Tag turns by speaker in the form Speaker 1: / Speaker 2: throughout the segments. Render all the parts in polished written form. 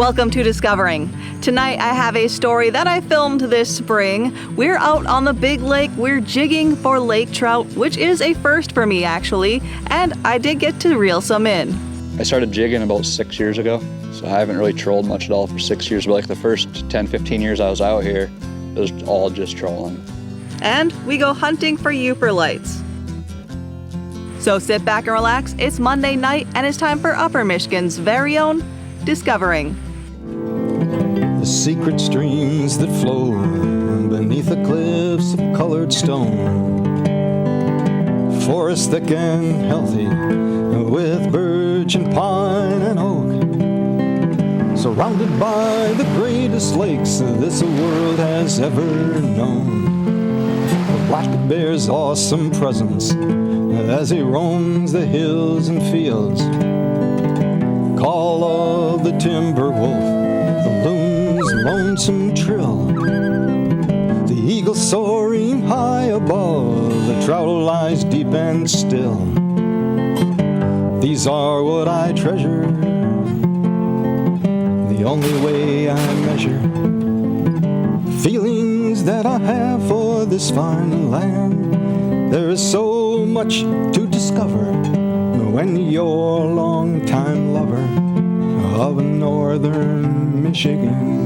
Speaker 1: Welcome to Discovering. Tonight I have a story that I filmed this spring. We're out on the big lake. We're jigging for lake trout, which is a first for me actually, and I did get to reel some in.
Speaker 2: I started jigging about 6 years ago, so I haven't really trolled much at all for 6 years, but like the first 10, 15 years I was out here, it was all just trolling.
Speaker 1: And we go hunting for Yooperlites. So sit back and relax. It's Monday night and it's time for Upper Michigan's very own Discovering.
Speaker 3: The secret streams that flow beneath the cliffs of colored stone. Forests thick and healthy with birch and pine and oak. Surrounded by the greatest lakes this world has ever known. The black bear's awesome presence as he roams the hills and fields. Call of the timber wolf, the loon's lonesome trill, the eagle soaring high above, the trout lies deep and still. These are what I treasure, the only way I measure feelings that I have for this fine land. There is so much to discover when you're a long-time lover of northern Michigan.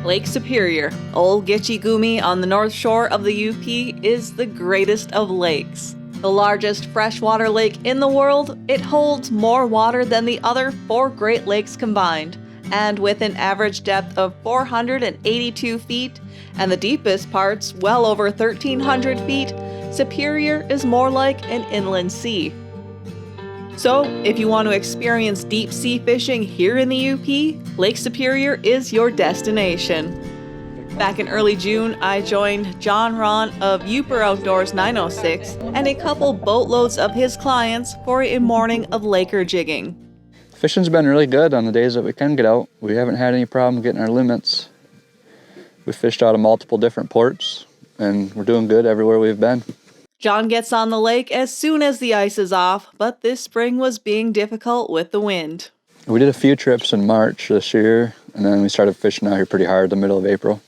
Speaker 1: Lake Superior, Old Gitche Gumee on the north shore of the UP, is the greatest of lakes. The largest freshwater lake in the world, it holds more water than the other 4 Great Lakes combined. And with an average depth of 482 feet, and the deepest parts well over 1,300 feet, Superior is more like an inland sea. So, if you want to experience deep sea fishing here in the UP, Lake Superior is your destination. Back in early June, I joined Rahn of Yooper Outdoors 906 and a couple boatloads of his clients for a morning of laker jigging.
Speaker 2: Fishing's been really good on the days that we can get out. We haven't had any problem getting our limits. We fished out of multiple different ports, and we're doing good everywhere we've been.
Speaker 1: John gets on the lake as soon as the ice is off, but this spring was being difficult with the wind.
Speaker 2: We did a few trips in March this year, and then we started fishing out here pretty hard the middle of April.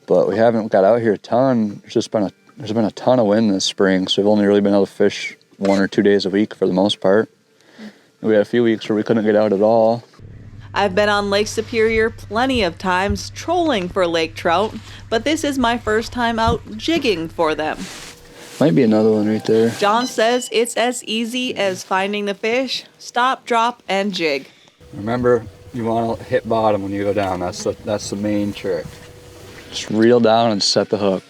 Speaker 2: But we haven't got out here a ton. There's been a ton of wind this spring, so we've only really been able to fish 1 or 2 days a week for the most part. We had a few weeks where we couldn't get out at all.
Speaker 1: I've been on Lake Superior plenty of times trolling for lake trout, but this is my first time out jigging for them.
Speaker 2: Might be another one right there.
Speaker 1: John says it's as easy as finding the fish, stop, drop, and jig.
Speaker 2: Remember, you want to hit bottom when you go down. That's the main trick. Just reel down and set the hook.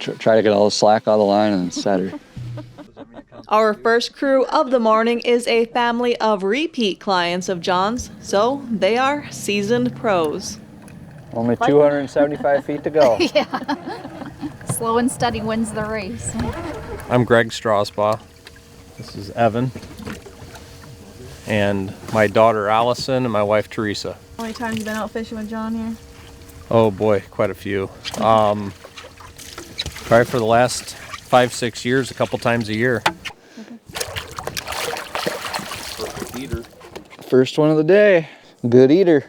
Speaker 2: Try to get all the slack out of the line and set her.
Speaker 1: Our first crew of the morning is a family of repeat clients of John's, so they are seasoned pros.
Speaker 2: Only 275 feet to go.
Speaker 4: Yeah. Slow and steady wins the race.
Speaker 5: I'm Greg Strasbaugh. This is Evan. And my daughter Allison and my wife Teresa.
Speaker 1: How many times have you been out fishing with John here?
Speaker 5: Oh boy, quite a few. Probably for the last 5-6 years, a couple times a year.
Speaker 2: First one of the day. Good eater.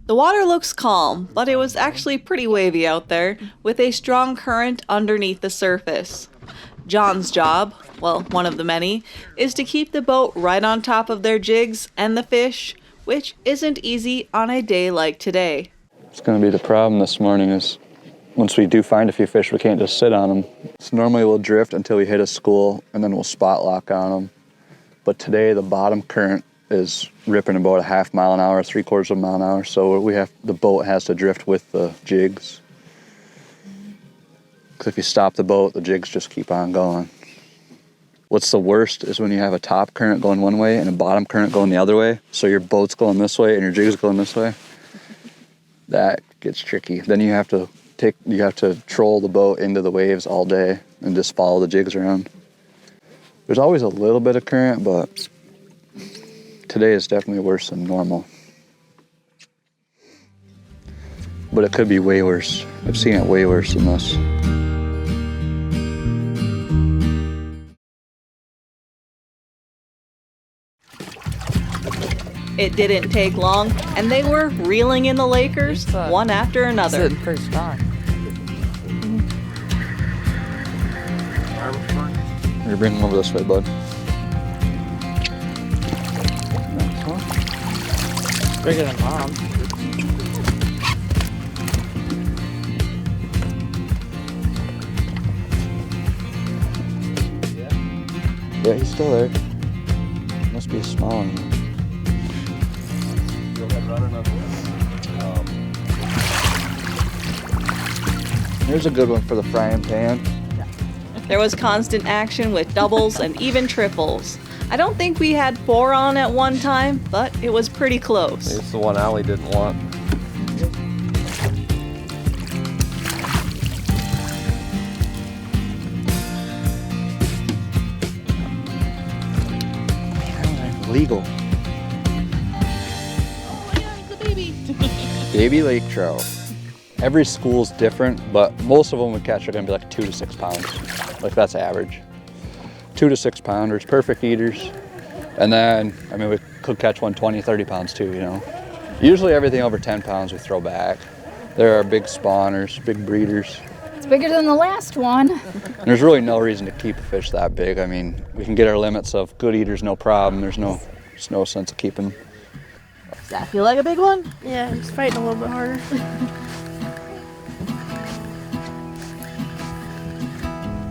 Speaker 1: The water looks calm, but it was actually pretty wavy out there, with a strong current underneath the surface. John's job, well, one of the many, is to keep the boat right on top of their jigs and the fish, which isn't easy on a day like today.
Speaker 2: It's going to be the problem this morning is once we do find a few fish, we can't just sit on them. So normally we'll drift until we hit a school, and then we'll spot lock on them. But today the bottom current is ripping about a half mile an hour, 3/4 mile an hour, so the boat has to drift with the jigs. Because if you stop the boat, the jigs just keep on going. What's the worst is when you have a top current going one way and a bottom current going the other way, so your boat's going this way and your jig's going this way. That gets tricky. Then you have to troll the boat into the waves all day and just follow the jigs around. There's always a little bit of current, but today is definitely worse than normal. but it could be way worse. I've seen it way worse than this.
Speaker 1: It didn't take long, and they were reeling in the Lakers, one after another.
Speaker 6: Pretty strong.
Speaker 2: You're bringing them over this way, bud.
Speaker 6: Bigger than mom.
Speaker 2: Yeah, he's still there. Must be a small one. Here's a good one for the frying pan.
Speaker 1: There was constant action with doubles and even triples. I don't think we had 4 on at one time, but it was pretty close.
Speaker 5: It's the one Allie didn't want.
Speaker 2: Legal.
Speaker 4: Oh yeah, it's a baby.
Speaker 2: Baby lake trout. Every school's different, but most of them we catch are gonna be like 2 to 6 pounds. Like that's average. 2 to 6 pounders, perfect eaters. And then, I mean, we could catch one 20, 30 pounds too, you know. Usually everything over 10 pounds we throw back. There are big spawners, big breeders.
Speaker 4: It's bigger than the last one.
Speaker 2: And there's really no reason to keep a fish that big. I mean, we can get our limits of good eaters, no problem. There's no sense of keeping them.
Speaker 1: Does that feel like a big one?
Speaker 7: Yeah, he's fighting a little bit harder.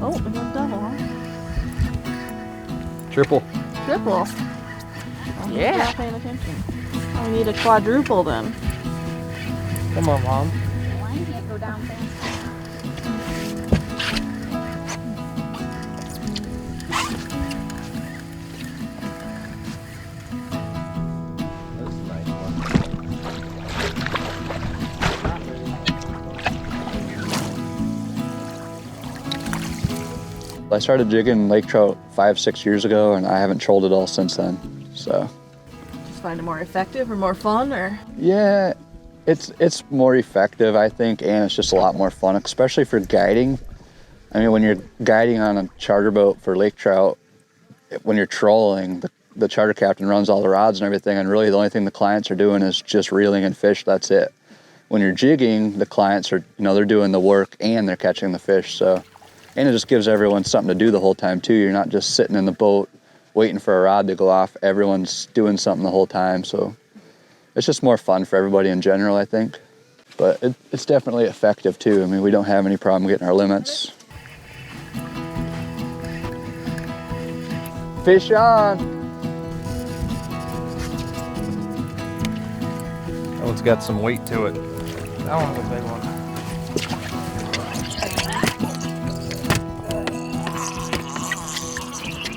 Speaker 1: Oh, it went double, huh?
Speaker 2: Triple.
Speaker 7: Triple.
Speaker 1: Yeah.
Speaker 7: Not paying attention. I need a quadruple then.
Speaker 6: Come on, mom.
Speaker 4: Line can't go down fast.
Speaker 2: I started jigging lake trout 5-6 years ago, and I haven't trolled it all since then. So,
Speaker 7: Just find it more effective or more fun, or
Speaker 2: yeah, it's more effective, I think, and it's just a lot more fun, especially for guiding. I mean, when you're guiding on a charter boat for lake trout, when you're trolling, the charter captain runs all the rods and everything, and really the only thing the clients are doing is just reeling in fish. That's it. When you're jigging, the clients are, you know, they're doing the work and they're catching the fish. So. And it just gives everyone something to do the whole time too. You're not just sitting in the boat waiting for a rod to go off. Everyone's doing something the whole time. So it's just more fun for everybody in general, I think. But it's definitely effective too. I mean, we don't have any problem getting our limits. Fish on.
Speaker 5: That one's got some weight to it.
Speaker 6: That one's a big one.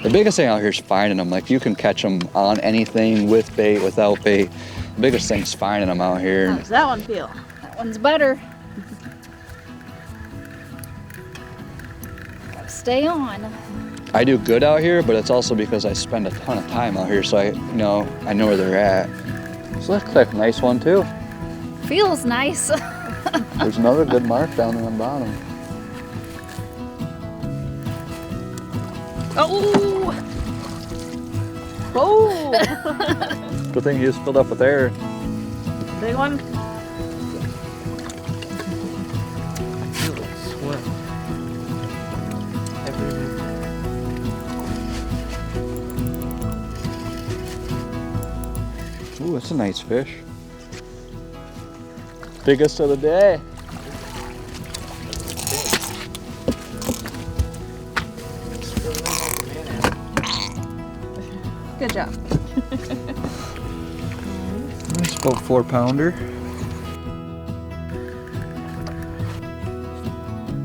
Speaker 2: The biggest thing out here is finding them. Like, you can catch them on anything, with bait, without bait. The biggest thing's finding them out here.
Speaker 7: how does that one feel?
Speaker 4: That one's better. Gotta stay on.
Speaker 2: I do good out here, but it's also because I spend a ton of time out here, so I know where they're at. This looks like a nice one too.
Speaker 4: Feels nice.
Speaker 2: There's another good mark down there on the bottom.
Speaker 7: Oh! Oh!
Speaker 2: Good thing you just filled up with air.
Speaker 7: Big one?
Speaker 6: I feel it swim. Every week.
Speaker 2: Ooh, that's a nice fish. Biggest of the day.
Speaker 7: Good job.
Speaker 2: Nice about 4-pounder.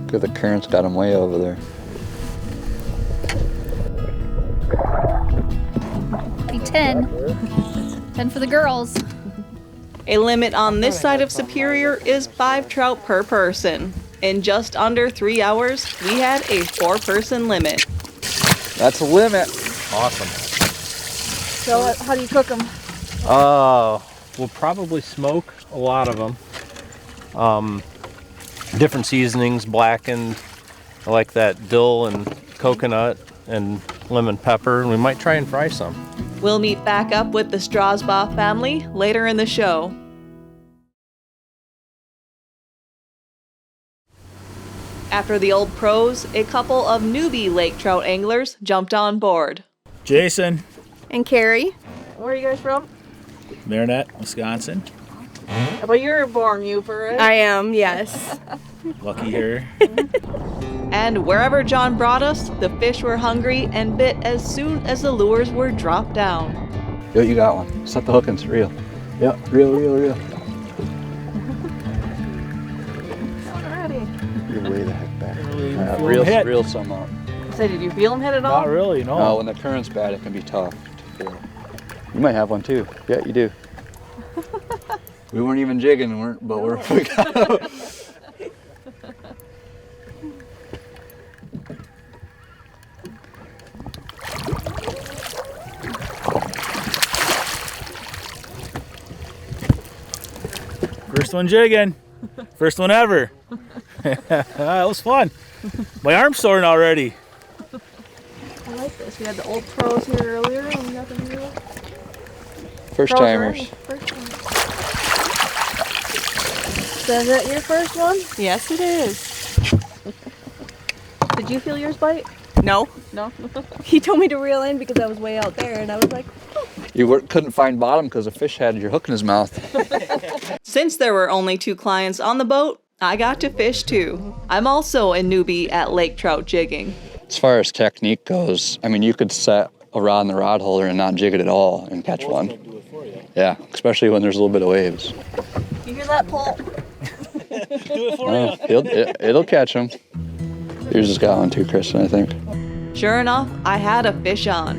Speaker 2: Good, the current's got him way over there.
Speaker 4: Be 10. 10 for the girls.
Speaker 1: A limit on this side of Superior is 5 trout per person. In just under 3 hours, we had a 4-person limit.
Speaker 2: That's a limit.
Speaker 5: Awesome.
Speaker 7: So how do you cook them?
Speaker 5: We'll probably smoke a lot of them. Different seasonings, blackened. I like that dill and coconut and lemon pepper. And we might try and fry some.
Speaker 1: We'll meet back up with the Strasbaugh family later in the show. After the old pros, a couple of newbie lake trout anglers jumped on board.
Speaker 8: Jason,
Speaker 4: And Carrie.
Speaker 7: Where are you guys from?
Speaker 8: Marinette, Wisconsin.
Speaker 7: Well, you're born Yooper, right?
Speaker 4: I am, yes.
Speaker 8: Lucky her.
Speaker 1: And wherever John brought us, the fish were hungry and bit as soon as the lures were dropped down.
Speaker 2: Yo, you got one. Set the hook and it's reel. Yep, reel.
Speaker 7: Alrighty.
Speaker 2: You're way the heck back.
Speaker 8: Reel hit.
Speaker 2: Reel some up.
Speaker 7: Say, did you feel him hit at all?
Speaker 8: Not really, no.
Speaker 2: No, when the current's bad, it can be tough to feel. You might have one too. Yeah, you do. We weren't even jigging, but we got.
Speaker 8: First one jigging. First one ever. That was fun. My arm's sore already.
Speaker 7: I like this. We had the old pros here earlier and we got the new
Speaker 2: First
Speaker 7: pros
Speaker 2: timers.
Speaker 7: already. First timers. So is that your first one?
Speaker 4: Yes, it is.
Speaker 7: Did you feel yours bite?
Speaker 4: No.
Speaker 7: No?
Speaker 4: He told me to reel in because I was way out there, and I was like,
Speaker 2: You couldn't find bottom because the fish had your hook in his mouth.
Speaker 1: Since there were only 2 clients on the boat, I got to fish too. I'm also a newbie at lake trout jigging.
Speaker 2: As far as technique goes, I mean, you could set a rod in the rod holder and not jig it at all and catch one. Yeah, especially when there's a little bit of waves.
Speaker 7: You hear that pull?
Speaker 8: Do it for you.
Speaker 2: It'll catch them. Yours has got one too, Kristen, I think.
Speaker 1: Sure enough, I had a fish on.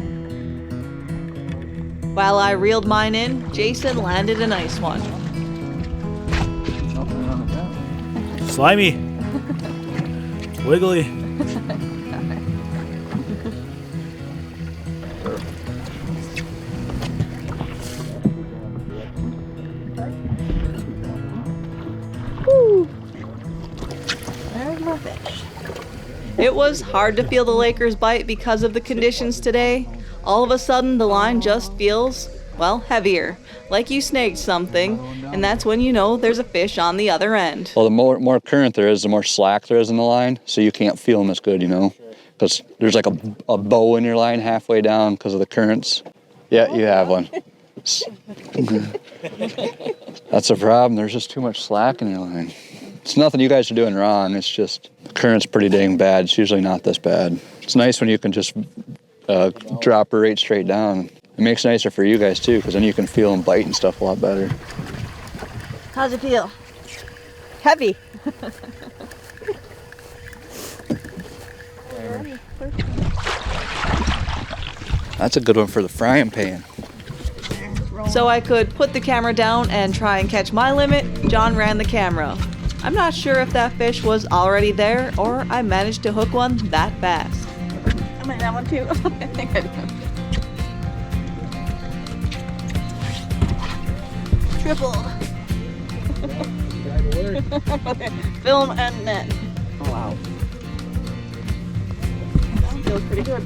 Speaker 1: While I reeled mine in, Jason landed a nice one.
Speaker 8: Slimy. Wiggly.
Speaker 7: There's my fish.
Speaker 1: It was hard to feel the Lakers bite because of the conditions today. All of a sudden, the line just feels, well, heavier, like you snagged something, and that's when you know there's a fish on the other end.
Speaker 2: Well, the more current there is, the more slack there is in the line, so you can't feel them as good, you know? Because there's like a bow in your line halfway down because of the currents. Yeah, you have one. That's a problem. There's just too much slack in your line. It's nothing you guys are doing wrong. It's just the current's pretty dang bad. It's usually not this bad. It's nice when you can just drop her right straight down. It makes it nicer for you guys too, because then you can feel them bite and stuff a lot better.
Speaker 7: How's it feel?
Speaker 4: heavy.
Speaker 2: That's a good one for the frying pan.
Speaker 1: So I could put the camera down and try and catch my limit, John ran the camera. I'm not sure if that fish was already there or I managed to hook one that fast.
Speaker 7: I might have one too. I think I do. Triple. Film and net. Oh, wow. That feels pretty good.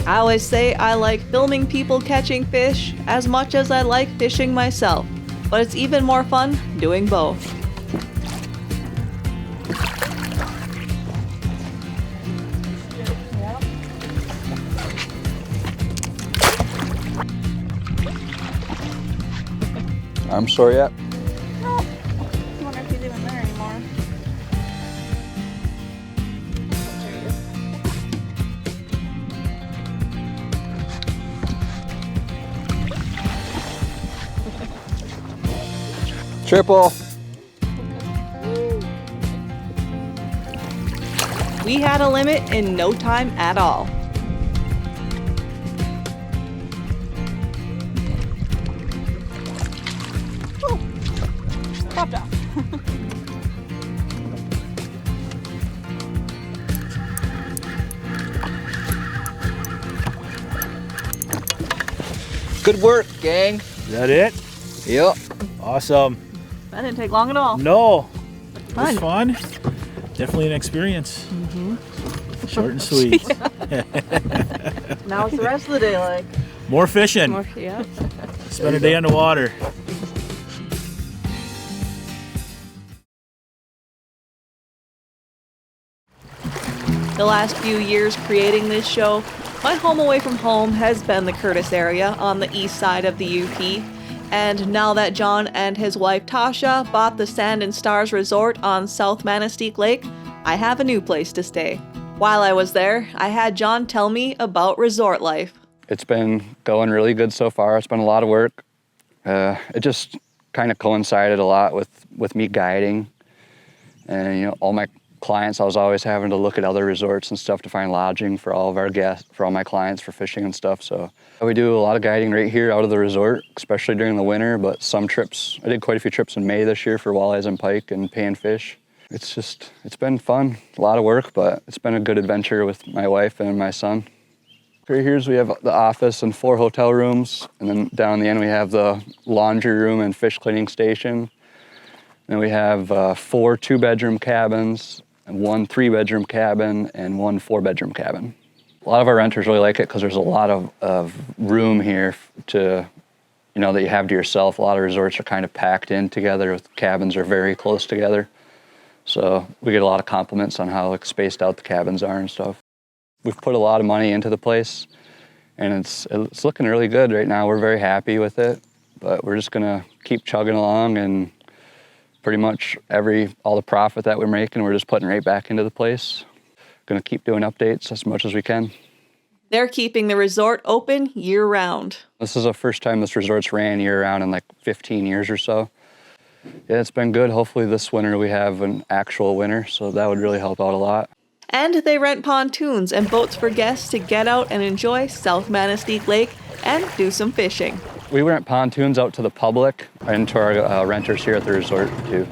Speaker 1: I always say I like filming people catching fish as much as I like fishing myself, but it's even more fun doing both.
Speaker 2: I'm sorry yet.
Speaker 7: I wonder if he's even there anymore.
Speaker 2: Triple.
Speaker 1: We had a limit in no time at all.
Speaker 7: Popped off.
Speaker 2: Good work, gang.
Speaker 8: Is that it?
Speaker 2: Yep.
Speaker 8: Awesome.
Speaker 7: That didn't take long at all.
Speaker 8: No. It was
Speaker 7: Fun.
Speaker 8: fun. Definitely an experience. Short and sweet.
Speaker 7: Now it's the rest of the day like.
Speaker 8: More fishing.
Speaker 7: Yeah.
Speaker 8: Spend a day on the water.
Speaker 1: The last few years creating this show, my home away from home has been the Curtis area on the east side of the UP. And now that John and his wife Tasha bought the Sand and Stars Resort on South Manistee Lake, I have a new place to stay. While I was there, I had John tell me about resort life.
Speaker 2: It's been going really good so far. It's been a lot of work. It just kind of coincided a lot with me guiding. And, you know, all my clients, I was always having to look at other resorts and stuff to find lodging for all of our guests, for all my clients, for fishing and stuff. So we do a lot of guiding right here out of the resort, especially during the winter, but some trips, I did quite a few trips in May this year for walleyes and pike and panfish. It's been fun, a lot of work, but it's been a good adventure with my wife and my son. Right here we have the office and 4 hotel rooms, and then down the end we have the laundry room and fish cleaning station. Then we have 4 2-bedroom cabins, and 1 3-bedroom cabin, and 1 4-bedroom cabin. A lot of our renters really like it because there's a lot of room here to, you know, that you have to yourself. A lot of resorts are kind of packed in together, with cabins are very close together. So we get a lot of compliments on how like spaced out the cabins are and stuff. We've put a lot of money into the place, and it's looking really good right now. We're very happy with it, but we're just gonna keep chugging along, and pretty much all the profit that we're making, we're just putting right back into the place. Gonna keep doing updates as much as we can.
Speaker 1: They're keeping the resort open year-round.
Speaker 2: This is the first time this resort's ran year-round in like 15 years or so. Yeah, it's been good. Hopefully this winter we have an actual winter, so that would really help out a lot.
Speaker 1: And they rent pontoons and boats for guests to get out and enjoy South Manistee Lake and do some fishing.
Speaker 2: We rent pontoons out to the public and to our renters here at the resort too.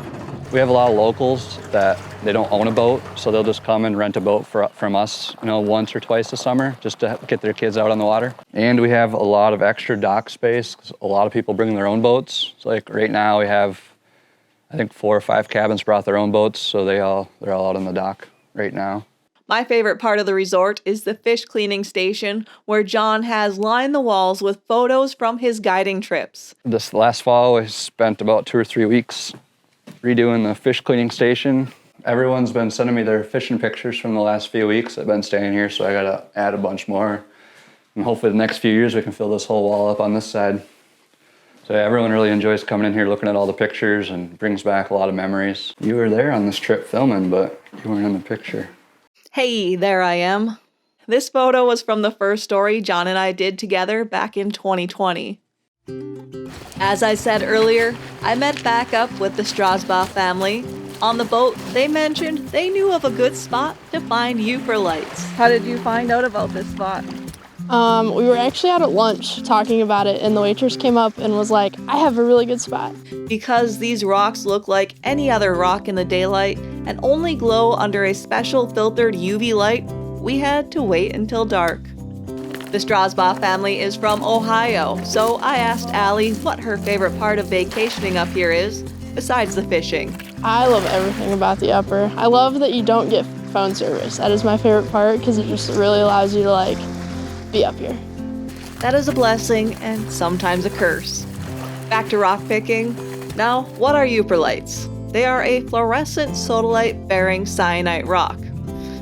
Speaker 2: We have a lot of locals that they don't own a boat, so they'll just come and rent a boat from us, you know, once or twice a summer just to get their kids out on the water. And we have a lot of extra dock space because a lot of people bring their own boats. So like right now we have, I think 4 or 5 cabins brought their own boats, so they're all out on the dock right now.
Speaker 1: My favorite part of the resort is the fish cleaning station, where John has lined the walls with photos from his guiding trips.
Speaker 2: This last fall, I spent about 2 or 3 weeks redoing the fish cleaning station. Everyone's been sending me their fishing pictures from the last few weeks. I've been staying here, so I gotta add a bunch more. And hopefully the next few years we can fill this whole wall up on this side. So yeah, everyone really enjoys coming in here, looking at all the pictures, and brings back a lot of memories. You were there on this trip filming, but you weren't in the picture.
Speaker 1: Hey, there I am. This photo was from the first story John and I did together back in 2020. As I said earlier, I met back up with the Strasbaugh family. On the boat, they mentioned they knew of a good spot to find Yooperlites.
Speaker 7: How did you find out about this spot?
Speaker 9: We were actually out at lunch talking about it, and the waitress came up and was like, I have a really good spot.
Speaker 1: Because these rocks look like any other rock in the daylight and only glow under a special filtered UV light, we had to wait until dark. The Strasbaugh family is from Ohio, so I asked Allie what her favorite part of vacationing up here is, besides the fishing.
Speaker 9: I love everything about the Upper. I love that you don't get phone service. That is my favorite part because it just really allows you to be up here.
Speaker 1: That is a blessing and sometimes a curse. Back to rock picking. Now, what are Yooperlites? They are a fluorescent sodalite-bearing syenite rock.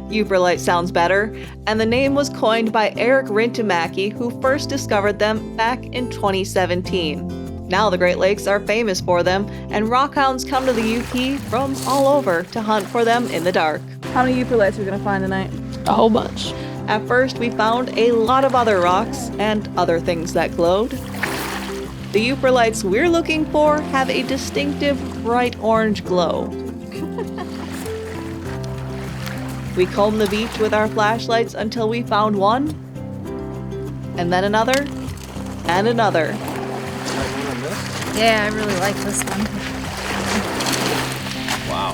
Speaker 1: Yooperlite sounds better, and the name was coined by Eric Rintamaki, who first discovered them back in 2017. Now the Great Lakes are famous for them, and rockhounds come to the UP from all over to hunt for them in the dark.
Speaker 7: How many Yooperlites are we gonna find tonight?
Speaker 9: A whole bunch.
Speaker 1: At first, we found a lot of other rocks and other things that glowed. The Yooperlites we're looking for have a distinctive bright orange glow. We combed the beach with our flashlights until we found one, and then another, and another.
Speaker 4: Yeah, I really like this one.
Speaker 5: Wow.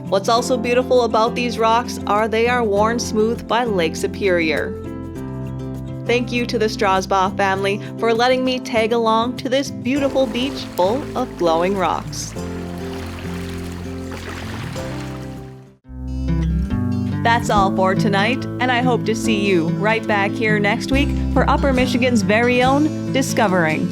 Speaker 1: What's also beautiful about these rocks are they are worn smooth by Lake Superior. Thank you to the Strasbaugh family for letting me tag along to this beautiful beach full of glowing rocks. That's all for tonight, and I hope to see you right back here next week for Upper Michigan's very own Discovering.